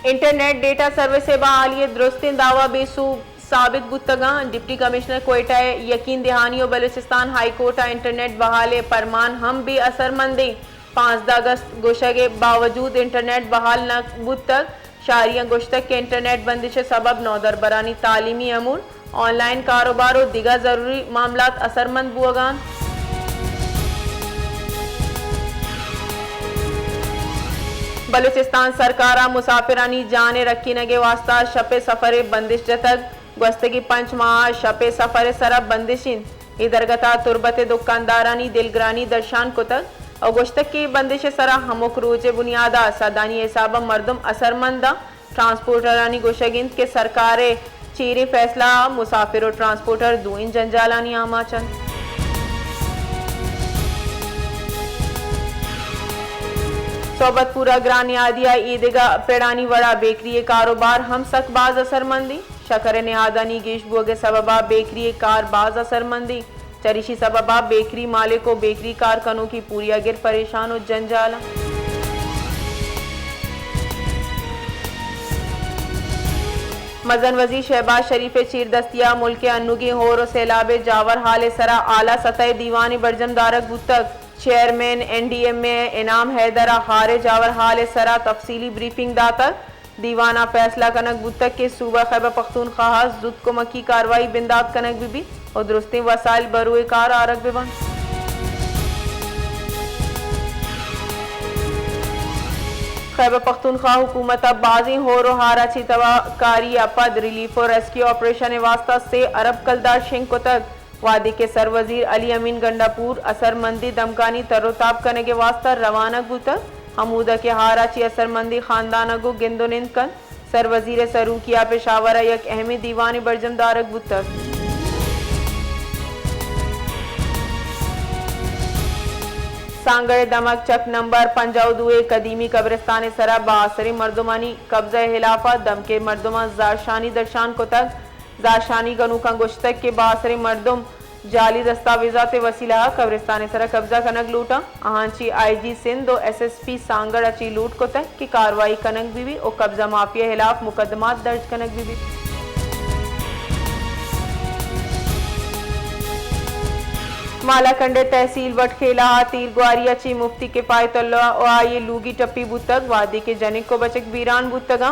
Internet data service से बहाली दुरुस्ती दावा बेसूब साबित बुतगा डिप्टी कमिश्नर कोयटा यकीन दहानी और बलूचिस्तान हाई कोर्ट इंटरनेट बहाल परमान हम भी असरमंदी 5 अगस्त गोशे बावजूद इंटरनेट बहाल न बुत तक शारिया गुश्तक के इंटरनेट बंदिश सबब नौदरबरानी तालीमी अमूर ऑनलाइन कारोबार और दिगा जरूरी मामलात असरमंद बुआगान। बलूचिस्तान सरकारा मुसाफिरानी जाने रखी नगे वास्ता शपे सफर बंदिश जतक गस्तगी 5 माह शपे सफर सरब बंदिशिन इधरगता तुरबत दुकानदारानी दिलग्रानी दर्शान कुतक और गुश्तक की बंदिश सरा हमुक रूज बुनियादा सदानी हिसाब मर्दम असरमंदा ट्रांसपोर्टरानी गोशगिंद के सरकारे चीरी फैसला मुसाफिर और ट्रांसपोर्टर दूइन जंजालानी आमाचन। सोबतपुरा ग्रानी आदिया ईदगा पेड़ानी वड़ा बेकरी कारोबार हम सकबाज असरमंदी शकर नेहादानी गेश बुगे सबबा बेकरी कार बाज असरमंदी चरिशी सबबा बेकरी मालिक को बेकरी कारकनों की पूरी अगिर परेशान और जंजाला। मजन वजी शहबाज शरीफ चीर दस्तिया मुल्क अन्नुगी होर सैलाब जावर हाल सरा आला सतह दीवानी बरजम दारक बुतक चेयरमैन NDMA इनाम हैदरा हारे जावर हाल सरा तफसीली ब्रीफिंग दातक दीवाना फैसला कनक बुतक के सूबा खैबर पख्तूनख्वा जुद को मकी कार्रवाई बिंदात कनक बीबी और दुरुस्ती वसाइल बरुए कार आरक बिबन। खैबर पख्तूनख्वा हुकूमत बाजी हो हारा छी तवाकारी अपद रिलीफ और रेस्क्यू ऑपरेशन वास्ता से अरब कलदार शिंग को तक वादी के सरवजीर अली अमीन गंडापुर असरमंदी दमकानी तरोताब करने के वास्ता रवाना गुतक हमूदा के हारा ची असरमंदी खानदान गो गिंदोनिंद कन सरवजीर सरूकिया पेशावर एक अहमी दीवानी बरजमदारक बुतक। सांगड़ दमक चक नंबर 52 कदीमी कब्रिस्तान सरा बासरी मर्दुमानी कब्जा हिलाफा दम के मर्दुमा जारशानी दर्शान को तक जारशानी गनू का गुश्तक के बासरी मर्दुम जाली दस्तावेजात वसीला कब्रिस्तान सरा कब्जा कनक लूटा आहांची IG सिंध और SSP सांगड़ अची लूट को तक की कार्रवाई कनक बीबी और कब्जा माफिया खिलाफ मुकदमात दर्ज कनक बीबी। मालाकंडे तहसील वटखेला तीर ग्वारिया ची मुफ्ती किफायतुल्लाह और आये लूगी टप्पी बुतक वादी के जनिक को बचक बीरान बुतगा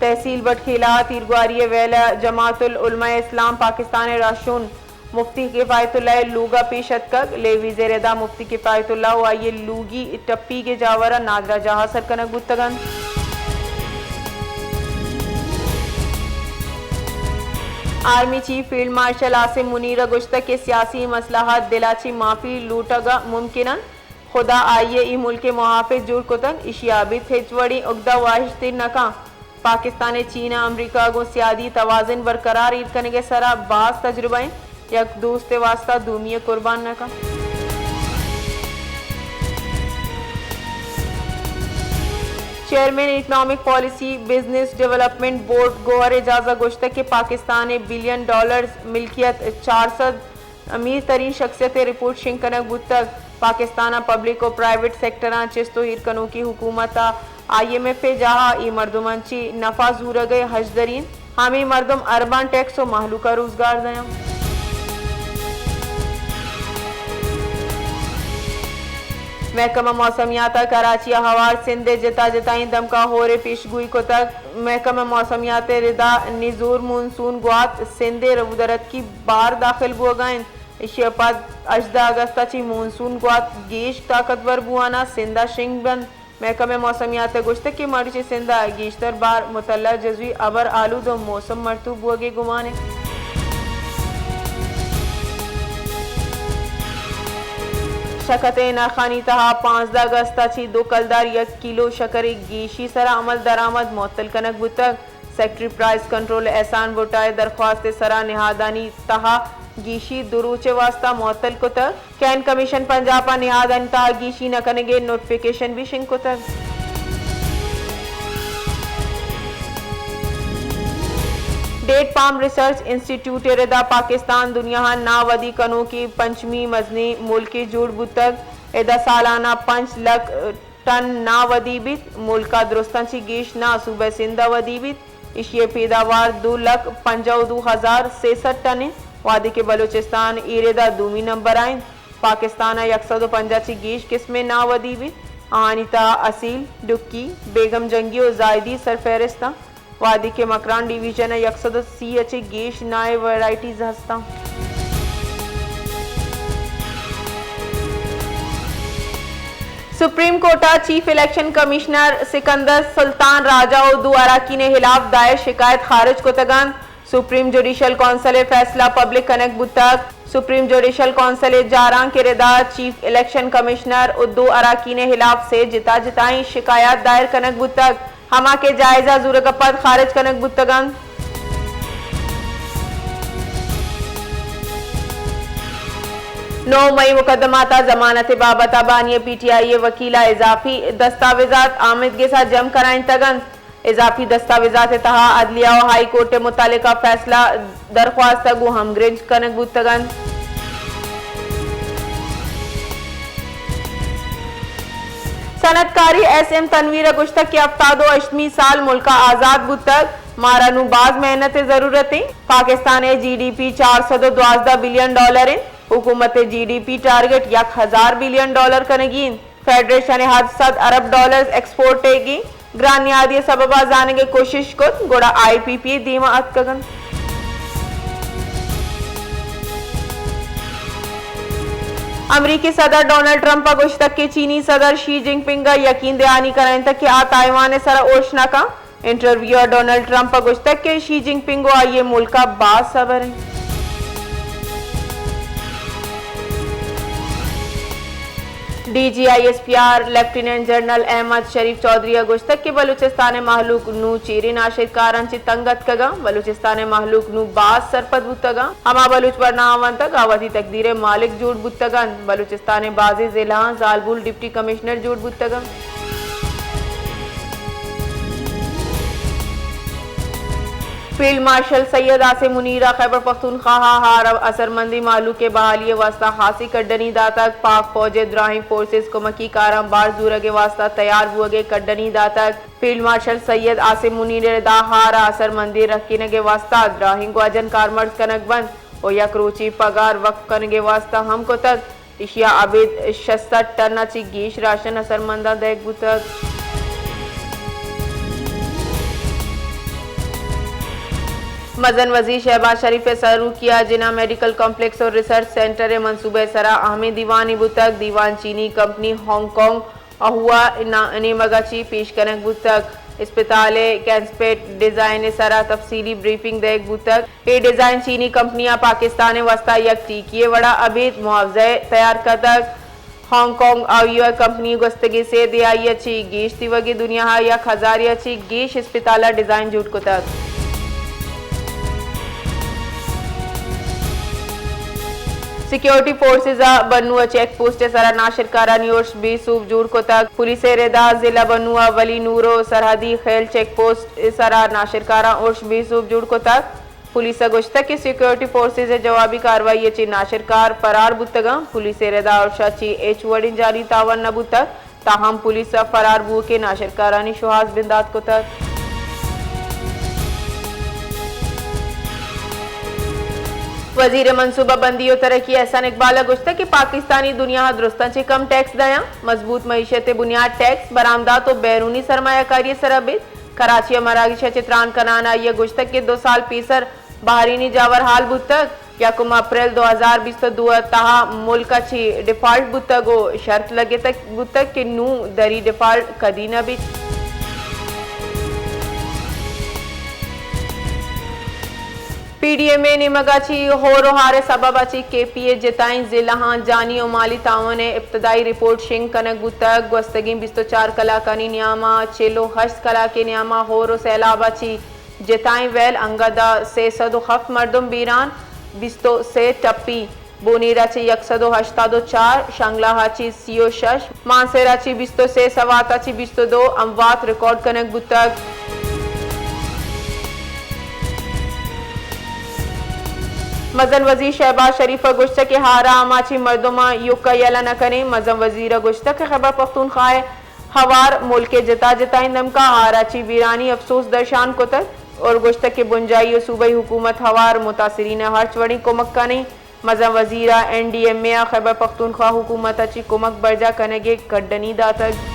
तहसील वटखेला तीर ग्वारिया वेला जमातुल उलमा इस्लाम पाकिस्तान राशून मुफ्ती किफायतुल्लाह लूगा पेशतक ले विज़ेरदा मुफ्ती किफायतुल्लाह और आये लूगी टप्पी के जावरा नादरा जहा सरकनक बुतगन। Army chief field marshal Asim Munir गुश्तक के सियासी मसलाहत दिलाची माफी लूटगा मुमकिन खुदा आइए ई मुल्क मुहाफिज जुड़ कुतन इशियाबी थिचवड़ी उगदा वाहिश्ती नका पाकिस्तान चीना अमरीका गो सियादी तवाज़ुन बरकरार ईद करने के सरा बास तजुर्बाएं यक दोस्त वास्ता दूमिय कुर्बान नका। Chairman economic policy business development board गोवर एजाजा गुश्तक के पाकिस्तान $1 बिलियन मिल्कियत 400 अमीर तरीन शख्सियत रिपोर्ट शिंकनक बुतक पाकिस्तान पब्लिक और प्राइवेट सेक्टर चिस्तो हिरकनों की हुकूमत IMF जहा ई मर्दुमंची नफा जूर गए हजदरीन हमी मर्दम अरबान टैक्स और महलूका रोजगार दया। महकमा मौसमियात कराची हवार सिंधे जिता जिताई दमका हो रे पेशगुई को तक महकमा मौसमियात रिदा निजूर मानसून गुआत सिंधे रवदरत की बार दाखिल बुआगाइन इशियापाद 18 अगस्त ची मानसून गुआत गेश ताकतवर बुआना सिंधा शिंग बंद महकमा मौसमियात गुश्तक की मर्ची सिंधा गेशतर बार मुतल्ला जजवी अबर आलूद और मौसम मरतूब बुआगे गुमाने। शकत नरखानी तहा 5 अगस्त ची 2 कलदार 1 किलो शकर गेशी सरा अमल दरामद मोतल कनक बुतक सेक्रेटरी प्राइस कंट्रोल एहसान वोटाए दरख्वास्त सरा निहादानी तहा गीशी दुरूचे वास्ता मोतल को तक कैन कमीशन पंजाब निहादानी तहा गीशी न कनेगे नोटिफिकेशन भी शिंक को तक। डेट पाम रिसर्च इंस्टीट्यूट रदा पाकिस्तान दुनिया नावदी कनों की पंचमी मजनी मुल्की जुड़ बुतक एदा सालाना 5 लाख टन ना वदीबित मुल्का दुरुस्तांची गीश ना सूबे सिंधा वदीबित इशिये पैदावार 2,52,063 टन वादी के बलूचिस्तान इरेदा दूमी नंबर आइन पाकिस्तान 150 गीश किस्में ना वदीबित आनिता असील डुक्की बेगम जंगी और जायदी सरफहरिस्ता वादी के मकरान डिवीजन 130 गीश नाए वैराइटीज हस्ता। Supreme court chief election commissioner Sikandar Sultan Raja और 2 अराकीन खिलाफ दायर शिकायत खारिज को तगन सुप्रीम जुडिशल कौंसिल फैसला पब्लिक कनेक्ट बुतक सुप्रीम जुडिशल कौंसिल जारां के रिदा चीफ इलेक्शन कमिश्नर और 2 अराकीन खिलाफ से जिता जिताई शिकायत दायर कनक बुतक हमा के जायजा जुरगपत खारिज कनक बुतगन। 9 मई मुकदमाता जमानत बाबत बानिया पीटीआई वकीला इजाफी दस्तावेजात आमिद के साथ जम कराइन तगन इजाफी दस्तावेजात तहा अदलिया और हाई कोर्ट मुतालिका फैसला दरख्वास्त गु हमग्रेज कनक बुतगन। सनतकारी एसएम तनवीर गुश्तक के अफ्तादो 8वीं साल मुल्का आजाद बुतक मारानू बाज मेहनत जरूरतें पाकिस्तान जीडीपी 412 बिलियन डॉलर हुकूमत जीडीपी टारगेट 1000 बिलियन डॉलर कनगीन फेडरेशन 7 अरब डॉलर एक्सपोर्ट टेगी ग्रानियादी सबबा जाने की कोशिश को गोड़ा आईपीपी दीमा अतकगन। अमरीकी सदर डोनाल्ड ट्रंप गुश्तक के चीनी सदर शी जिनपिंग यकीन दयानी कराइन तक कि आ ताइवान सरा ओशना का इंटरव्यू डोनाल्ड ट्रंप गुश्तक के शी जिनपिंग आइए मुल्क का बाज सबर है। DGISPR लेफ्टिनेंट जनरल अहमद शरीफ चौधरी गुश्तक के बलूचिस्तान महलूक नू चीरी नाशिद कारन ची तंगत कगा बलूचिस्तान महलूक नू बाज सरपत बुतगा हमा बलूच पर नावन तक आवती तकदीर मालिक जूट बुतगन बलूचिस्तान बाजी जिला जालबुल डिप्टी कमिश्नर जूट बुतगा। फील्ड मार्शल सैयद आसिम मुनीरा खैबर पख्तूनख्वा हार असरमंदी मालू के बहाली वास्ता हासी कड्डनी दातक पाक फौज इब्राहिम फोर्सेस कुमकी कारम बार जूर के वास्ता तैयार हुए कड्डनी दातक फील्ड मार्शल सैयद आसिम मुनीर दा हार असरमंदी रखीन के वास्ता इब्राहिम को अजन कारमर्ज कनक बंद और यकरोची पगार वक्फ करने के वास्ता हमको तक इशिया आबिद 66 टन ची गीश राशन असरमंदा देख बुतक। मजन वजीर शहबाज शरीफ सरू किया जिना मेडिकल कॉम्प्लेक्स और रिसर्च सेंटर मंसूबे सरा अहमद दीवानी बुतक दीवान चीनी कंपनी हांगकांग अहुआ नेमगाची पेश कनक बुतक अस्पताल कैंसपेट डिजाइन सरा तफसीली ब्रीफिंग देख बुतक ये डिजाइन चीनी कंपनियां पाकिस्तान वस्ता यक टीकिए वड़ा अबीद मुआवजे तैयार करतक हांगकांग आयुआ कंपनी गस्तगी से दियाई अच्छी गीश तिवगी दुनिया यक हजार अच्छी गीश अस्पताल डिजाइन जूट को तक। सिक्योरिटी फोर्सेस बनुआ चेक पोस्ट सरा नाशिरकारा न्यूर्स बी सूब जूड़ को तक पुलिस रेदा जिला बनुआ वली नूरो सरहदी खेल चेक पोस्ट सरा नाशिरकारा उर्श बी सूब जूड़ को तक पुलिस गुश्तक की सिक्योरिटी फोर्सेस जवाबी कार्रवाई अच्छी नाशिरकार फरार बुतगा पुलिस रेदा उर्शा ची एच वड़ी जारी तावन न बुतक ताहम पुलिस फरार बू के नाशिरकारानी शुहाज बिंदात को तक। वजीर मनसूबा बंदी और तरक्की एहसान इकबाल गुश्ता कि पाकिस्तानी दुनिया दुरुस्तां चे कम टैक्स दया मजबूत मईशत बुनियाद टैक्स बरामदात और बैरूनी सरमायाकारी सरबित कराची मरागिश चित्रान कनाना ये गुश्तक के 2 साल पीसर बहरीनी जावर हाल बुतक यकुम अप्रैल 2022 तहा मुल्क ची डिफॉल्ट बुतगो शर्त लगे तक बुतक के नू दरी डिफॉल्ट कदी न भी। पीडीएमए निमगाची होरोहारे सबबाची केपीए जिताई जिला जानी और माली तावन इब्तदाई रिपोर्ट शिंग कनक बुतक गस्तगी 24 कलाकानी न्यामा चेलो हश्त कला के न्यामा होरो सैलाबाची जिताई वैल अंगदा से सदो हफ्त मर्दम बीरान 20 से टप्पी बोनीराची 184 शंगलाहाची सीओ शश मानसेराची 20 से सवाताची 22 अमवात रिकॉर्ड कनक बुतक। मजन वजीर शहबाज शरीफ गुश्त के हारा अमाची मर्दमा युका यला न करें मजन वजीर गुश्त के खैबर पख्तूनख्वा हवार मुल्क के जता जताइंदम का हाराची वीरानी अफसोस दर्शान कोतर और गुश्त के बुंजाई और सूबाई हुकूमत हवार मुतासरीन हर्च वड़ी कोमक का नहीं मजा वजीरा NDMA खैबर पख्तूनख्वा हुकूमत अच्छी कोमक बर्जा कनेगे कड्डनी दातक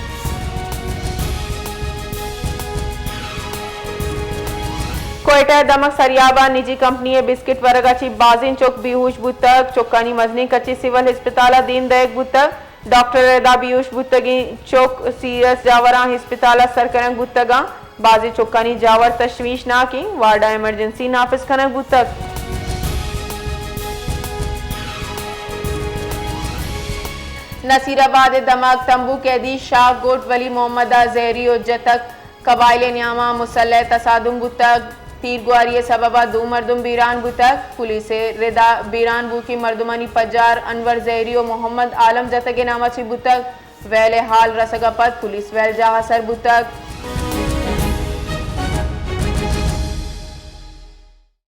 कोयटा दमक सरियाबा निजी कंपनी बिस्किट वरगाची बाजिन चौक बेहोश बुतक चौकानी मजनी कच्ची सिविल अस्पताल दीन दयक बुतक डॉक्टर रेदा बेहोश बुतगी चौक सीरियस जावरा अस्पताल सरकरंग बुतगा बाजी चौकानी जावर तशवीश ना की वार्डा इमरजेंसी नाफिज खनक बुतक नसीराबाद दमक तंबू कैदी शाह गोट वली मोहम्मद जहरी उज्जतक कबाइल न्यामा मुसल्ह तसादुम बुतक तीरगुआरी सबबा दो मर्दुम बीरान बुतक पुलिस रेदा बीरान बू की मर्दुमानी पजार अनवर जहरी और मोहम्मद आलम जतगे नामाची बुतक वैले हाल रसगपत पुलिस वैल जहासर बुतक